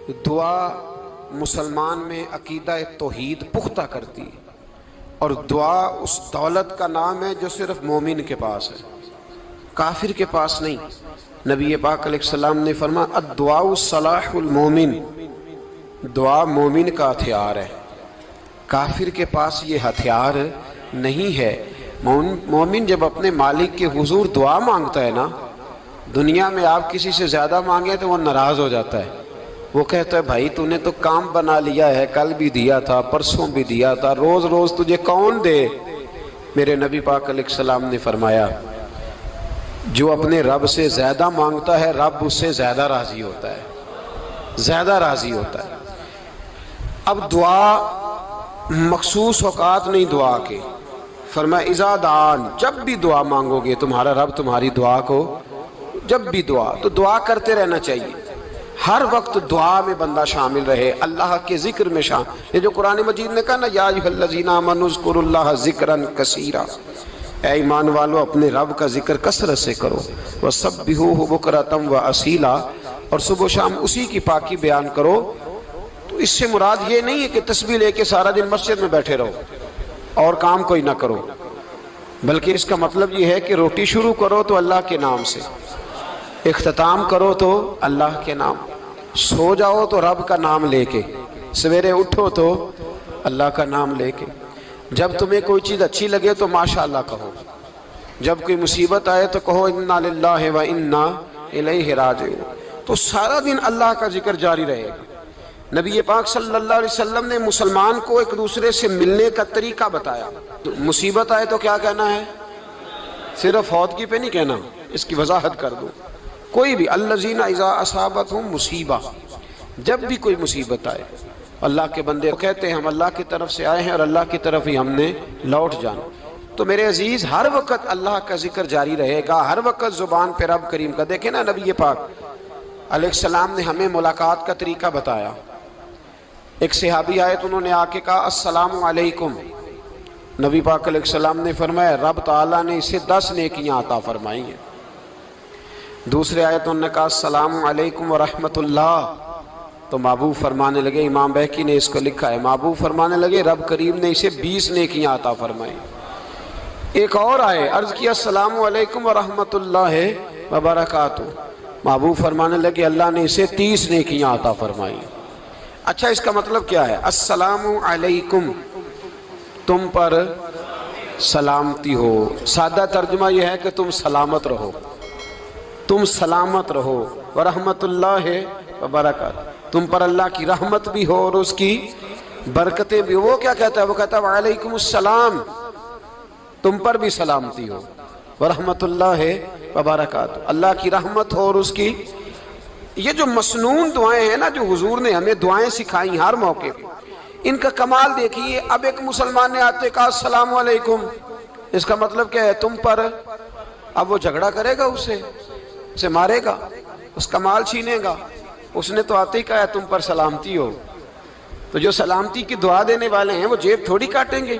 دعا مسلمان میں عقیدہ توحید پختہ کرتی ہے، اور دعا اس دولت کا نام ہے جو صرف مومن کے پاس ہے، کافر کے پاس نہیں۔ نبی پاک علیہ السلام نے فرمایا الدعاء صلاح المومن، دعا مومن کا ہتھیار ہے، کافر کے پاس یہ ہتھیار نہیں ہے۔ مومن جب اپنے مالک کے حضور دعا مانگتا ہے نا، دنیا میں آپ کسی سے زیادہ مانگے تو وہ ناراض ہو جاتا ہے، وہ کہتا ہے بھائی تو نے تو کام بنا لیا ہے، کل بھی دیا تھا، پرسوں بھی دیا تھا، روز روز تجھے کون دے؟ میرے نبی پاک علیہ السلام نے فرمایا جو اپنے رب سے زیادہ مانگتا ہے رب اس سے زیادہ راضی ہوتا ہے، زیادہ راضی ہوتا ہے۔ اب دعا مخصوص اوقات نہیں دعا کے، فرمایا اذا دعان، جب بھی دعا مانگو گے تمہارا رب تمہاری دعا کو، جب بھی دعا تو دعا کرتے رہنا چاہیے، ہر وقت دعا میں بندہ شامل رہے، اللہ کے ذکر میں شامل۔ یہ جو قرآن مجید نے کہا نا یا ایھا الذین آمنوا اذکروا اللہ ذکرا کثیرا، اے ایمان والو اپنے رب کا ذکر کثرت سے کرو، وسبحوہ بکرۃ واصیلا، اور صبح و شام اسی کی پاکی بیان کرو۔ تو اس سے مراد یہ نہیں ہے کہ تسبیح لے کے سارا دن مسجد میں بیٹھے رہو اور کام کوئی نہ کرو، بلکہ اس کا مطلب یہ ہے کہ روٹی شروع کرو تو اللہ کے نام سے، اختتام کرو تو اللہ کے نام، سو جاؤ تو رب کا نام لے کے، سویرے اٹھو تو اللہ کا نام لے کے، جب تمہیں کوئی چیز اچھی لگے تو ماشاءاللہ کہو، جب کوئی مصیبت آئے تو کہو انا للہ و انا الیہ راجعون۔ تو سارا دن اللہ کا ذکر جاری رہے گا۔ نبی پاک صلی اللہ علیہ وسلم نے مسلمان کو ایک دوسرے سے ملنے کا طریقہ بتایا۔ مصیبت آئے تو کیا کہنا ہے؟ صرف فوتگی پہ نہیں کہنا، اس کی وضاحت کر دو۔ کوئی بھی الذین اذا اصابتہم مصیبہ، جب بھی کوئی مصیبت آئے اللہ کے بندے کہتے ہیں ہم اللہ کی طرف سے آئے ہیں اور اللہ کی طرف ہی ہم نے لوٹ جانا۔ تو میرے عزیز ہر وقت اللہ کا ذکر جاری رہے گا، ہر وقت زبان پہ رب کریم کا۔ دیکھیں نا نبی پاک علیہ السلام نے ہمیں ملاقات کا طریقہ بتایا۔ ایک صحابی آئے تو انہوں نے آ کے کہا السلام علیکم، نبی پاک علیہ السلام نے فرمایا رب تعالیٰ نے اسے 10 نیکیاں عطا فرمائی ہیں۔ دوسرے آئے تو انہوں نے کہا السلام علیکم ورحمۃ اللہ، تو محبوب فرمانے لگے، امام بہقی نے اس کو لکھا ہے، محبوب فرمانے لگے رب کریم نے اسے 20 نیکیاں عطا فرمائی۔ ایک اور آئے، عرض کیا السلام علیکم ورحمۃ اللہ وبرکاتہ، محبوب فرمانے لگے اللہ نے اسے 30 نیکیاں عطا فرمائی۔ اچھا اس کا مطلب کیا ہے؟ السلام علیکم، تم پر سلامتی ہو۔ سادہ ترجمہ یہ ہے کہ تم سلامت رہو، تم سلامت رہو، ورحمۃ اللہ وبرکاتہ، تم پر اللہ کی رحمت بھی ہو اور اس کی برکتیں بھی ہو۔ وہ کیا کہتا ہے؟ وہ کہتا ہے وعلیکم السلام، تم پر بھی سلامتی ہو، ورحمۃ اللہ وبرکاتہ، اللہ کی رحمت ہو اور اس کی۔ یہ جو مسنون دعائیں ہیں نا جو حضور نے ہمیں دعائیں سکھائی ہر موقع پہ، ان کا کمال دیکھیے۔ اب ایک مسلمان نے آتے کہا السلام علیکم، اس کا مطلب کیا ہے؟ تم پر۔ اب وہ جھگڑا کرے گا اسے مارے گا، اس کا مال چھینے گا؟ اس نے تو آتے ہی کہا ہے تم پر سلامتی ہو۔ تو جو سلامتی کی دعا دینے والے ہیں وہ جیب تھوڑی کاٹیں گے،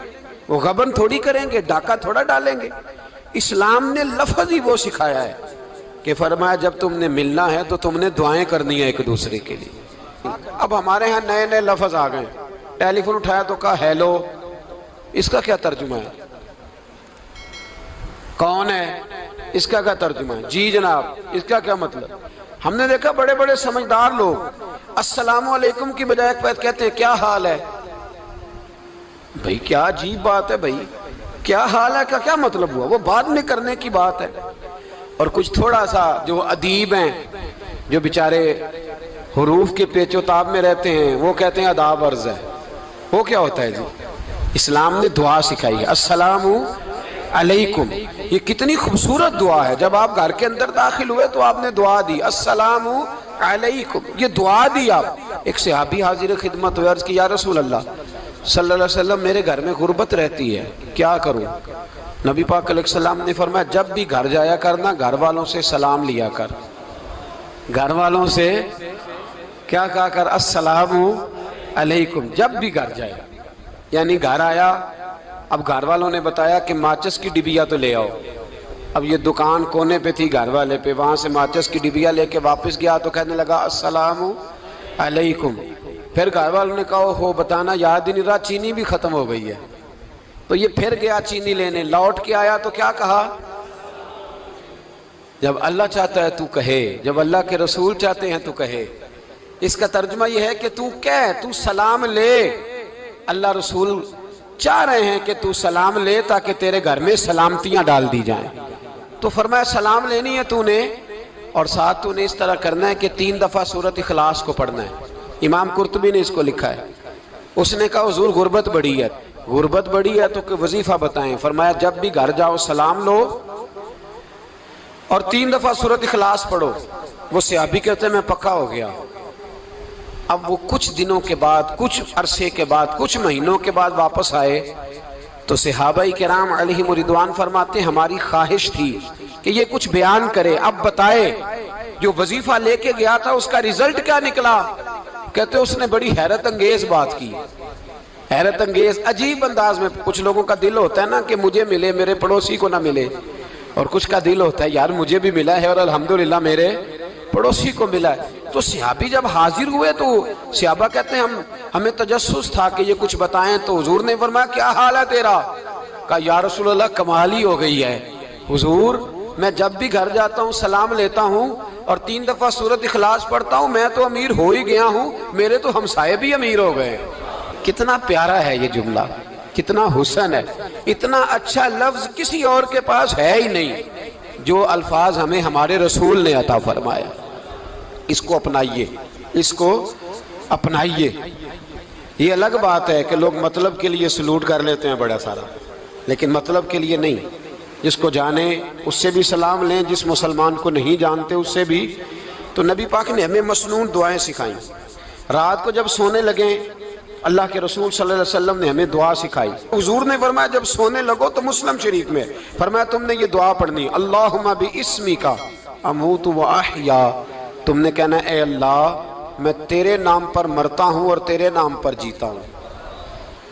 وہ غبن تھوڑی کریں گے، ڈاکہ تھوڑا ڈالیں گے۔ اسلام نے لفظ ہی وہ سکھایا ہے کہ فرمایا جب تم نے ملنا ہے تو تم نے دعائیں کرنی ہیں ایک دوسرے کے لیے۔ اب ہمارے ہاں نئے نئے لفظ آ گئے، ٹیلی فون اٹھایا تو کہا ہیلو، اس کا کیا ترجمہ ہے؟ کون ہے، اس کا کیا ترجمہ ہے؟ جی جناب، اس کا کیا مطلب؟ ہم نے دیکھا بڑے بڑے سمجھدار لوگ السلام علیکم کی بجائے کہتے ہیں کیا حال ہے۔ بھئی کیا عجیب بات ہے، بھئی کیا حال ہے کا کیا مطلب ہوا؟ وہ بعد میں کرنے کی بات ہے۔ اور کچھ تھوڑا سا جو ادیب ہیں، جو بیچارے حروف کے پیچ و تاب میں رہتے ہیں، وہ کہتے ہیں آداب عرض ہے۔ وہ کیا ہوتا ہے جی؟ اسلام نے دعا سکھائی ہے السلام علیکم، یہ کتنی خوبصورت دعا ہے۔ جب آپ گھر کے اندر داخل ہوئے تو آپ نے دعا دی السلام علیکم، یہ دعا دی آپ۔ ایک صحابی حاضر خدمت ہوئے، عرض کی یا رسول اللہ صلی اللہ علیہ وسلم میرے گھر میں غربت رہتی ہے، کیا کروں؟ نبی پاک علیہ السلام نے فرمایا جب بھی گھر جایا کرنا گھر والوں سے سلام لیا کر، گھر والوں سے کیا کہا کر؟ السلام علیکم، جب بھی گھر جائے۔ یعنی گھر آیا، اب گھر والوں نے بتایا کہ ماچس کی ڈبیا تو لے آؤ۔ اب یہ دکان کونے پہ تھی گھر والے پہ، وہاں سے ماچس کی ڈبیا لے کے واپس گیا تو کہنے لگا السلام علیکم. پھر گھر والوں نے کہا ہو بتانا یاد ہی نہیں رہا، چینی بھی ختم ہو گئی ہے. تو یہ پھر گیا چینی لینے، لوٹ کے آیا تو کیا کہا؟ جب اللہ چاہتا ہے تو کہے، جب اللہ کے رسول چاہتے ہیں تو کہے. اس کا ترجمہ یہ ہے کہ تو کہہ، تو سلام لے. اللہ رسول چاہ رہے ہیں کہ تو سلام لے تاکہ تیرے گھر میں سلامتیاں ڈال دی جائیں. تو فرمایا سلام لینی ہے تو نے، اور ساتھ تو نے اس طرح کرنا ہے کہ 3 دفعہ سورۃ اخلاص کو پڑھنا ہے. امام قرطبی نے اس کو لکھا ہے. اس نے کہا حضور غربت بڑی ہے. غربت بڑی ہے تو کہ وظیفہ بتائیں. فرمایا جب بھی گھر جاؤ سلام لو اور 3 دفعہ سورۃ اخلاص پڑھو. وہ صحابی کہتے ہیں میں پکا ہو گیا. اب وہ کچھ دنوں کے بعد، کچھ عرصے کے بعد، کچھ مہینوں کے بعد واپس آئے تو صحابہ کرام علیہم رضوان فرماتے ہیں ہماری خواہش تھی کہ یہ کچھ بیان کرے، اب بتائے جو وظیفہ لے کے گیا تھا اس کا رزلٹ کیا نکلا. کہتے اس نے بڑی حیرت انگیز بات کی. حیرت انگیز عجیب انداز میں. کچھ لوگوں کا دل ہوتا ہے نا کہ مجھے ملے میرے پڑوسی کو نہ ملے، اور کچھ کا دل ہوتا ہے یار مجھے بھی ملا ہے اور الحمدللہ میرے پڑوسی کو ملا ہے. تو صحابی جب حاضر ہوئے تو صحابہ کہتے ہیں ہمیں تجسس تھا کہ یہ کچھ بتائیں. تو حضور نے فرمایا کیا حال ہے تیرا؟ کہا یا رسول اللہ کمال ہی ہو گئی ہے حضور، میں جب بھی گھر جاتا ہوں سلام لیتا ہوں اور 3 دفعہ سورۃ اخلاص پڑھتا ہوں. میں تو امیر ہو ہی گیا ہوں، میرے تو ہمسائے بھی امیر ہو گئے. کتنا پیارا ہے یہ جملہ، کتنا حسن ہے. اتنا اچھا لفظ کسی اور کے پاس ہے ہی نہیں جو الفاظ ہمیں ہمارے رسول نے عطا فرمایا. اس کو اپنائیے، اس کو اپنائیے. یہ الگ بات ہے کہ لوگ مطلب کے لیے سلوٹ کر لیتے ہیں بڑا سارا، لیکن مطلب کے لیے نہیں. جس کو جانے اس سے بھی سلام لیں، جس مسلمان کو نہیں جانتے اس سے بھی. تو نبی پاک نے ہمیں مسنون دعائیں سکھائیں. رات کو جب سونے لگیں اللہ کے رسول صلی اللہ علیہ وسلم نے ہمیں دعا سکھائی. حضور نے فرمایا جب سونے لگو تو مسلم شریف میں فرمایا تم نے یہ دعا پڑھنی، اللہم باسمک اموت و احیا. تم نے کہنا اے اللہ میں تیرے نام پر مرتا ہوں اور تیرے نام پر جیتا ہوں.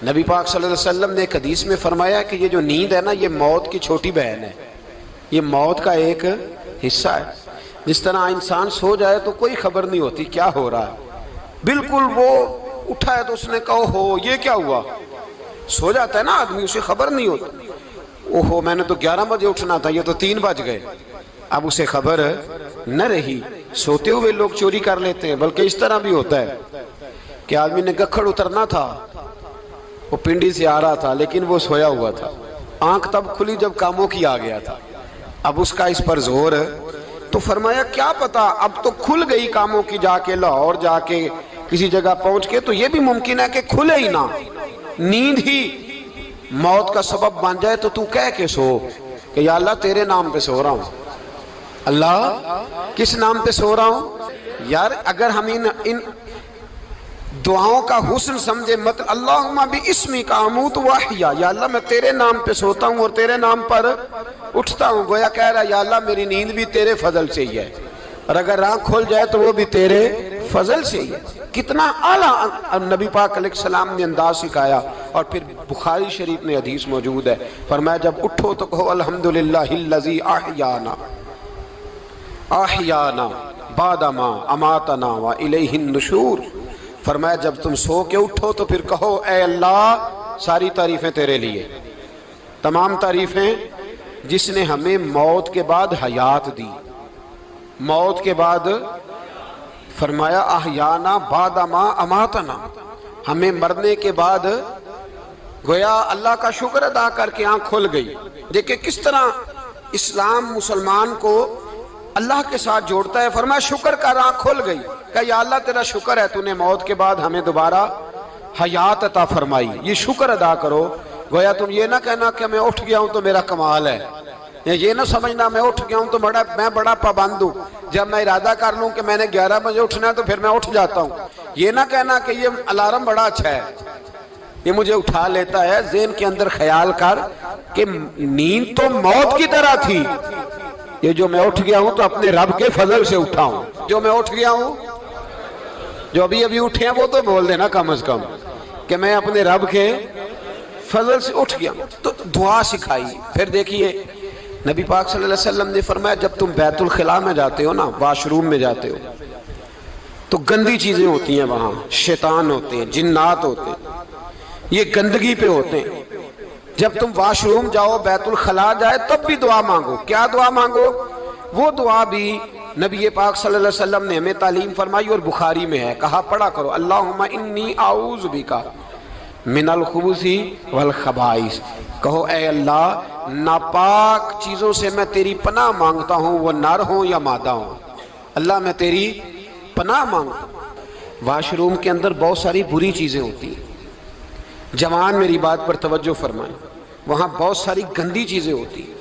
نبی پاک صلی اللہ علیہ وسلم نے ایک حدیث میں فرمایا کہ یہ جو نیند ہے نا یہ موت کی چھوٹی بہن ہے، یہ موت کا ایک حصہ ہے. جس طرح انسان سو جائے تو کوئی خبر نہیں ہوتی کیا ہو رہا ہے، بالکل وہ اٹھا ہے تو اس نے کہا ہو یہ کیا ہوا. سو جاتا ہے نا آدمی، اسے خبر نہیں ہوتی. اوہو میں نے تو 11 بجے اٹھنا تھا، یہ تو 3 بج گئے. اب اسے خبر نہ رہی. سوتے ہوئے لوگ چوری کر لیتے ہیں. بلکہ اس طرح بھی ہوتا ہے کہ آدمی نے گکھڑ اترنا تھا، وہ پنڈی سے آ رہا تھا لیکن وہ سویا ہوا تھا. آنکھ تب کھلی جب کاموں کی آ گیا تھا. اب اس کا اس پر زور ہے تو فرمایا کیا پتا اب تو کھل گئی کاموں کی، جا کے لاہور جا کے کسی جگہ پہنچ کے. تو یہ بھی ممکن ہے کہ کھلے ہی نہ، نیند ہی موت کا سبب بن جائے. تو تو کہہ کے سو کہ یا اللہ تیرے نام پہ سو رہا ہوں. اللہ کس نام پہ سو رہا ہوں؟ یار اگر ہم ان دعاؤں کا حسن سمجھے، مطلب اللہم باسمک اموت و احیا، یا اللہ میں تیرے نام پہ سوتا ہوں اور تیرے نام پر اٹھتا ہوں. گویا کہہ رہا یا اللہ میری نیند بھی تیرے فضل سے ہی ہے، اور اگر آنکھ کھل جائے تو وہ بھی تیرے فضل سے ہی ہے. کتنا اعلیٰ نبی پاک علیہ السلام نے انداز سکھایا. اور پھر بخاری شریف میں حدیث موجود ہے، فرمایا جب اٹھو تو کہو الحمدللہ الذی احیانا احیانا بعد ما اماتنا والیہ النشور. فرمایا جب تم سو کے اٹھو تو پھر کہو اے اللہ ساری تعریفیں تیرے لیے، تمام تعریفیں جس نے ہمیں موت کے بعد حیات دی. موت کے بعد فرمایا احیانا بعد ما اماتنا، ہمیں مرنے کے بعد گویا اللہ کا شکر ادا کر کے آنکھ کھل گئی. دیکھیں کس طرح اسلام مسلمان کو اللہ کے ساتھ جوڑتا ہے. فرمایا شکر کر، آنکھ کھل گئی. کہ یا اللہ تیرا شکر ہے تو نے موت کے بعد ہمیں دوبارہ حیات عطا فرمائی، یہ شکر ادا کرو. گویا تم یہ نہ کہنا کہ میں اٹھ گیا ہوں تو میرا کمال ہے، یہ نہ سمجھنا میں اٹھ گیا ہوں تو میں بڑا پابند ہوں، جب میں ارادہ کر لوں کہ میں نے 11 بجے اٹھنا ہے تو پھر میں اٹھ جاتا ہوں. یہ نہ کہنا کہ یہ الارم بڑا اچھا ہے، یہ مجھے اٹھا لیتا ہے. ذہن کے اندر خیال کر کہ نیند تو موت کی طرح تھی، یہ جو میں اٹھ گیا ہوں تو اپنے رب کے فضل سے اٹھا ہوں. جو میں اٹھ گیا ہوں، جو ابھی اٹھے ہیں وہ تو بول دینا کم از کم کہ میں اپنے رب کے فضل سے اٹھ گیا. تو دعا سکھائی. پھر دیکھیے نبی پاک صلی اللہ علیہ وسلم نے فرمایا جب تم بیت الخلاء میں جاتے ہو نا، واش روم میں جاتے ہو، تو گندی چیزیں ہوتی ہیں وہاں، شیطان ہوتے ہیں، جنات ہوتے ہیں، یہ گندگی پہ ہوتے ہیں۔ جب تم واش روم جاؤ، بیت الخلا جائے، تب بھی دعا مانگو۔ کیا دعا مانگو؟ وہ دعا بھی نبی پاک صلی اللہ علیہ وسلم نے ہمیں تعلیم فرمائی اور بخاری میں ہے، کہا پڑھا کرو، اللہم انی اعوذ بک من الخبث والخبائث۔ کہو اے اللہ، ناپاک چیزوں سے میں تیری پناہ مانگتا ہوں، وہ نر ہوں یا مادہ ہوں۔ اللہ میں تیری پناہ مانگتا ہوں۔ واش روم کے اندر بہت ساری بری چیزیں ہوتی ہیں، جوان میری بات پر توجہ فرمائیں، وہاں بہت ساری گندی چیزیں ہوتی ہیں۔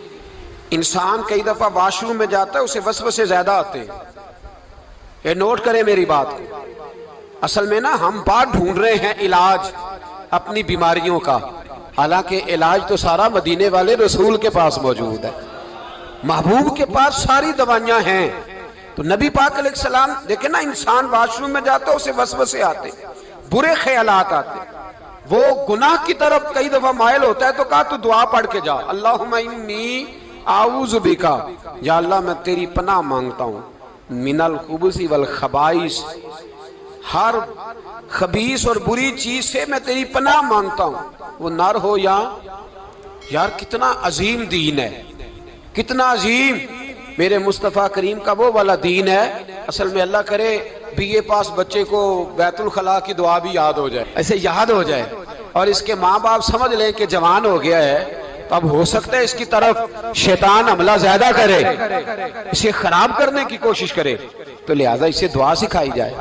انسان کئی دفعہ واش روم میں جاتا ہے، اسے وسوسے زیادہ آتے ہیں، یہ نوٹ کریں میری بات کو۔ اصل میں نا ہم بات ڈھونڈ رہے ہیں علاج اپنی بیماریوں کا، حالانکہ علاج تو سارا مدینے والے رسول کے پاس موجود ہے، محبوب کے پاس ساری دوائیاں ہیں۔ تو نبی پاک علیہ السلام دیکھیں نا، انسان واش روم میں جاتا ہے، اسے وسوسے آتے، برے خیالات آتے، وہ گناہ کی طرف کئی دفعہ مائل ہوتا ہے، تو کہا تو دعا پڑھ کے جا، اللہم انی اعوذ بکا، یا اللہ میں تیری پناہ مانگتا ہوں، من الخبث والخبائث، ہر خبیث اور بری چیز سے میں تیری پناہ مانگتا ہوں، وہ نر ہو یا یار۔ کتنا عظیم دین ہے، کتنا عظیم میرے مصطفیٰ کریم کا وہ والا دین ہے۔ اصل میں اللہ کرے بی اے پاس بچے کو بیت الخلا کی دعا بھی یاد ہو جائے، ایسے یاد ہو جائے، اور اس کے ماں باپ سمجھ لیں کہ جوان ہو گیا ہے، تو اب ہو سکتا ہے اس کی طرف شیطان حملہ زیادہ کرے، اسے خراب کرنے کی کوشش کرے، تو لہٰذا اسے دعا سکھائی جائے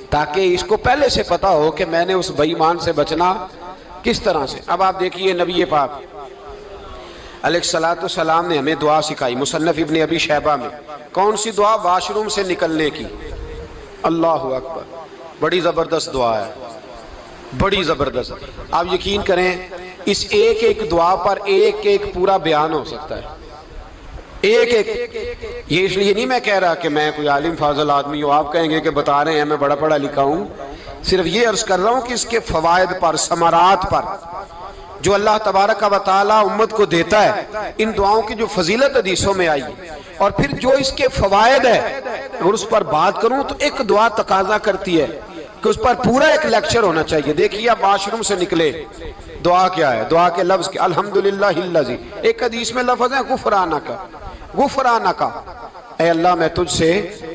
تاکہ اس کو پہلے سے پتا ہو کہ میں نے اس بے ایمان سے بچنا کس طرح سے۔ اب آپ دیکھیے نبی پاک علیہ السلام نے ہمیں دعا سکھائی، مصنف ابن ابی شیبہ میں۔ کون سی دعا؟ واش روم سے نکلنے کی۔ اللہ اکبر، بڑی زبردست دعا ہے، بڑی زبردست۔ آپ یقین کریں اس ایک ایک دعا پر ایک ایک پورا بیان ہو سکتا ہے، ایک ایک۔ یہ اس لیے نہیں میں کہہ رہا کہ میں کوئی عالم فاضل آدمی ہوں، آپ کہیں گے کہ بتا رہے ہیں میں بڑا پڑھا لکھا ہوں، صرف یہ عرض کر رہا ہوں کہ اس کے فوائد پر، ثمرات پر جو اللہ تبارک و تعالیٰ امت کو دیتا ہے، ان دعاؤں کی جو فضیلت حدیثوں میں آئی ہے، اور پھر جو اس کے فوائد ہے، اگر اس پر بات کروں تو ایک دعا تقاضا کرتی ہے کہ اس پر پورا ایک لیکچر ہونا چاہیے۔ دیکھیے آپ واش روم سے نکلے، دعا کیا ہے؟ دعا کے لفظ کے الحمدللہ الذی، ایک حدیث میں لفظ ہے غفرانک، غفرانک، اے اللہ میں تجھ سے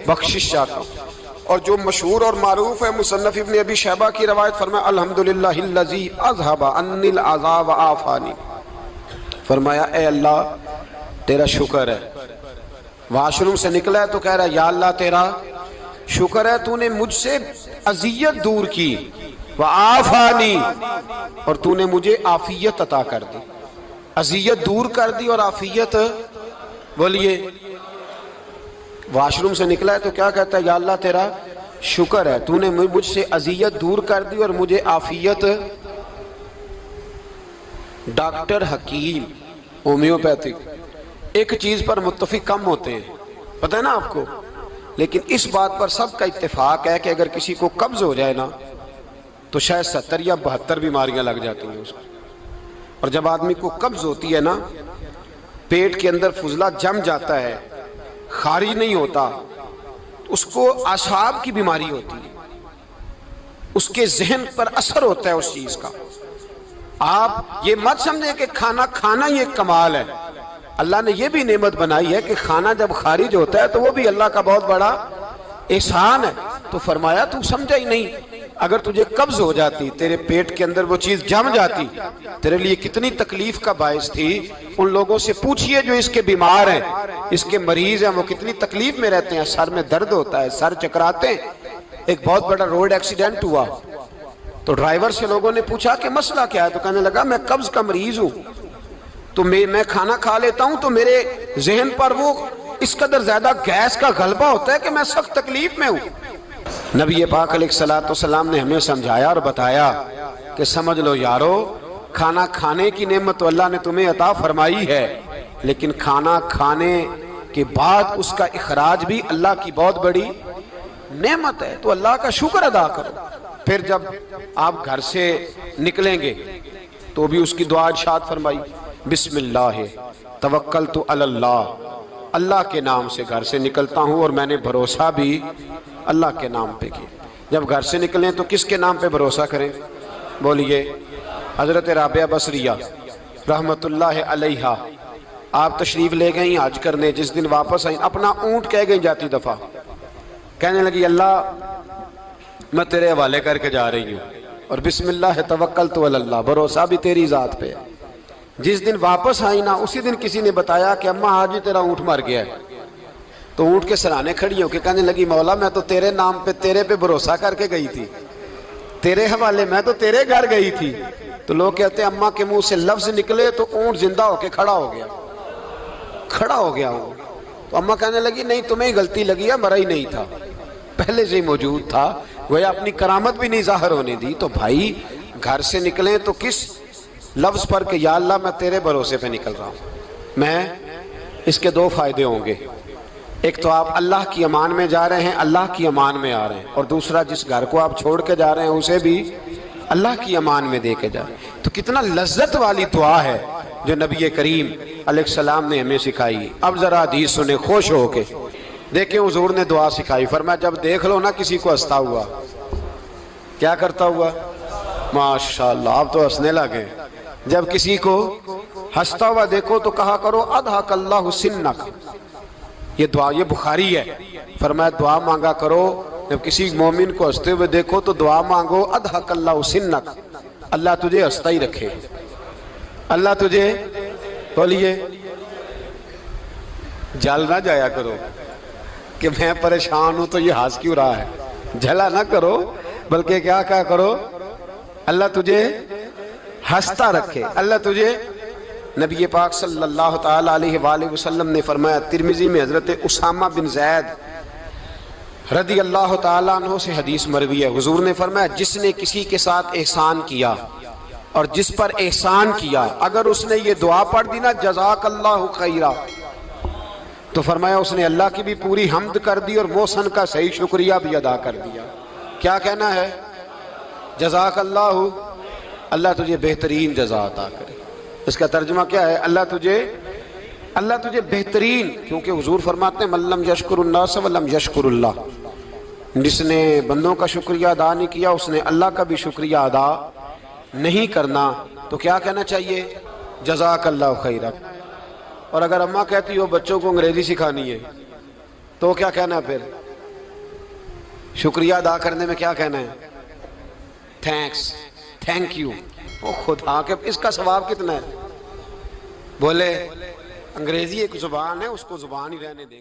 بخشش چاہتا ہوں۔ اور جو مشہور اور معروف ہے، مصنف ابن ابی شیبہ کی روایت فرمایا الحمدللہ الذی اذھب عنی العذا وعافانی، فرمایا اے اللہ تیرا شکر ہے۔ واش روم سے نکلا ہے تو کہہ رہا ہے یا اللہ تیرا شکر ہے، تو نے مجھ سے اذیت دور کی، وعافانی، اور تو نے مجھے عافیت عطا کر دی، اذیت دور کر دی اور عافیت۔ بولیے، واش روم سے نکلا ہے تو کیا کہتا ہے؟ یا اللہ تیرا شکر ہے، تو نے مجھ سے اذیت دور کر دی اور مجھے عافیت۔ ڈاکٹر، حکیم، ہومیوپیتھک ایک چیز پر متفق کم ہوتے ہیں، پتہ ہے نا آپ کو، لیکن اس بات پر سب کا اتفاق ہے کہ اگر کسی کو قبض ہو جائے نا تو شاید 70 یا 72 بیماریاں لگ جاتی ہیں اس کو۔ اور جب آدمی کو قبض ہوتی ہے نا، پیٹ کے اندر فضلہ جم جاتا ہے، خارج نہیں ہوتا، اس کو اعصاب کی بیماری ہوتی ہے، اس کے ذہن پر اثر ہوتا ہے اس چیز کا۔ آپ یہ مت سمجھیں کہ کھانا کھانا ہی ایک کمال ہے، اللہ نے یہ بھی نعمت بنائی ہے کہ کھانا جب خارج ہوتا ہے تو وہ بھی اللہ کا بہت بڑا احسان ہے۔ تو فرمایا تو سمجھا ہی نہیں، اگر تجھے قبض ہو جاتی، تیرے پیٹ کے اندر وہ چیز جم جاتی، تیرے لیے کتنی تکلیف کا باعث تھی۔ ان لوگوں سے پوچھئے جو اس کے بیمار ہیں، اس کے مریض ہیں، وہ کتنی تکلیف میں رہتے ہیں، سر میں درد ہوتا ہے، سر چکراتے ہیں۔ ایک بہت بڑا روڈ ایکسیڈنٹ ہوا تو ڈرائیور سے لوگوں نے پوچھا کہ مسئلہ کیا ہے، تو کہنے لگا میں قبض کا مریض ہوں، تو میں کھانا کھا لیتا ہوں تو میرے ذہن پر وہ اس قدر زیادہ گیس کا غلبہ ہوتا ہے کہ میں سخت تکلیف میں ہوں۔ نبی پاک علیہ السلام نے ہمیں سمجھایا اور بتایا کہ سمجھ لو یارو، کھانا کھانے کی نعمت تو اللہ نے تمہیں عطا فرمائی ہے، لیکن کھانا کھانے کے بعد اس کا اخراج بھی اللہ کی بہت بڑی نعمت ہے، تو اللہ کا شکر ادا کرو۔ پھر جب آپ گھر سے نکلیں گے تو بھی اس کی دعا ارشاد فرمائی، بسم اللہ توکلت علی اللہ، اللہ کے نام سے گھر سے نکلتا ہوں اور میں نے بھروسہ بھی اللہ کے نام پہ کیا۔ جب گھر سے نکلیں تو کس کے نام پہ بھروسہ کریں؟ بولیے۔ حضرت رابعہ بصریہ رحمت اللہ علیہا، آپ تشریف لے گئیں حج کرنے، جس دن واپس آئیں اپنا اونٹ کہہ گئیں جاتی دفعہ، کہنے لگی اللہ میں تیرے حوالے کر کے جا رہی ہوں، اور بسم اللہ توکلت علی اللہ، بھروسہ بھی تیری ذات پہ ہے۔ جس دن واپس آئی نا اسی دن کسی نے بتایا کہ اماں آج ہی تیرا اونٹ مر گیا ہے، تو اونٹ کے سرانے کھڑی ہو کے کہنے لگی مولا میں تو تیرے نام پہ تیرے پہ بھروسہ کر کے گئی تھی، تیرے حوالے، میں تو تیرے گھر گئی تھی۔ تو لوگ کہتے ہیں اماں کے منہ سے لفظ نکلے تو اونٹ زندہ ہو کے کھڑا ہو گیا، کھڑا ہو گیا اونٹ۔ تو اماں کہنے لگی نہیں تمہیں ہی غلطی لگی ہے، مرا ہی نہیں تھا، پہلے سے ہی موجود تھا، گویا اپنی کرامت بھی نہیں ظاہر ہونے دی۔ تو بھائی گھر سے نکلیں تو کس لفظ پر کہ یا اللہ میں تیرے بھروسے پہ نکل رہا ہوں، میں اس کے دو فائدے ہوں گے، ایک تو آپ اللہ کی امان میں جا رہے ہیں، اللہ کی امان میں آ رہے ہیں، اور دوسرا جس گھر کو آپ چھوڑ کے جا رہے ہیں اسے بھی اللہ کی امان میں دے کے جا رہے ہیں۔ تو کتنا لذت والی دعا ہے جو نبی کریم علیہ السلام نے ہمیں سکھائی۔ اب ذرا حدیث سنیں خوش ہو کے، دیکھیں حضور نے دعا سکھائی، فرمایا جب دیکھ لو نا کسی کو ہنستا ہوا، کیا کرتا ہوا؟ ماشاءاللہ آپ تو ہنسنے لگے۔ جب کسی کو ہنستا ہوا دیکھو تو کہا کرو اضحک اللہ سنک، یہ دعا یہ بخاری ہے، فرمایا دعا مانگا کرو جب کسی مومن کو ہنستے ہوئے دیکھو تو دعا مانگو اضحک اللہ سنک، اللہ تجھے ہنستا ہی رکھے، اللہ تجھے، بولیے، جل نہ جایا کرو کہ میں پریشان ہوں تو یہ ہنس کیوں رہا ہے، جھلا نہ کرو، بلکہ کیا کرو اللہ تجھے ہنستا رکھے، اللہ تجھے۔ نبی پاک صلی اللہ تعالی علیہ وآلہ وسلم نے فرمایا، ترمذی میں حضرت اسامہ بن زید رضی اللہ تعالیٰ عنہ سے حدیث مروی ہے، حضور نے فرمایا جس نے کسی کے ساتھ احسان کیا اور جس پر احسان کیا، اگر اس نے یہ دعا پڑھ دی نا جزاک اللہ خیرہ، تو فرمایا اس نے اللہ کی بھی پوری حمد کر دی اور محسن کا صحیح شکریہ بھی ادا کر دیا۔ کیا کہنا ہے؟ جزاک اللہ، اللہ تجھے بہترین جزا عطا کرے۔ اس کا ترجمہ کیا ہے؟ اللہ تجھے بہترین، کیونکہ حضور فرماتے ہیں من لم یشکر الناس ولم یشکر اللہ، جس نے بندوں کا شکریہ ادا نہیں کیا اس نے اللہ کا بھی شکریہ ادا نہیں کرنا۔ تو کیا کہنا چاہیے؟ جزاک اللہ خیرہ۔ اور اگر اماں کہتی ہو بچوں کو انگریزی سکھانی ہے تو کیا کہنا ہے پھر؟ شکریہ ادا کرنے میں کیا کہنا ہے؟ Thanks, thank you. او خدا کے اس کا ثواب کتنا ہے؟ بولے انگریزی ایک زبان ہے، اس کو زبان ہی رہنے دیں۔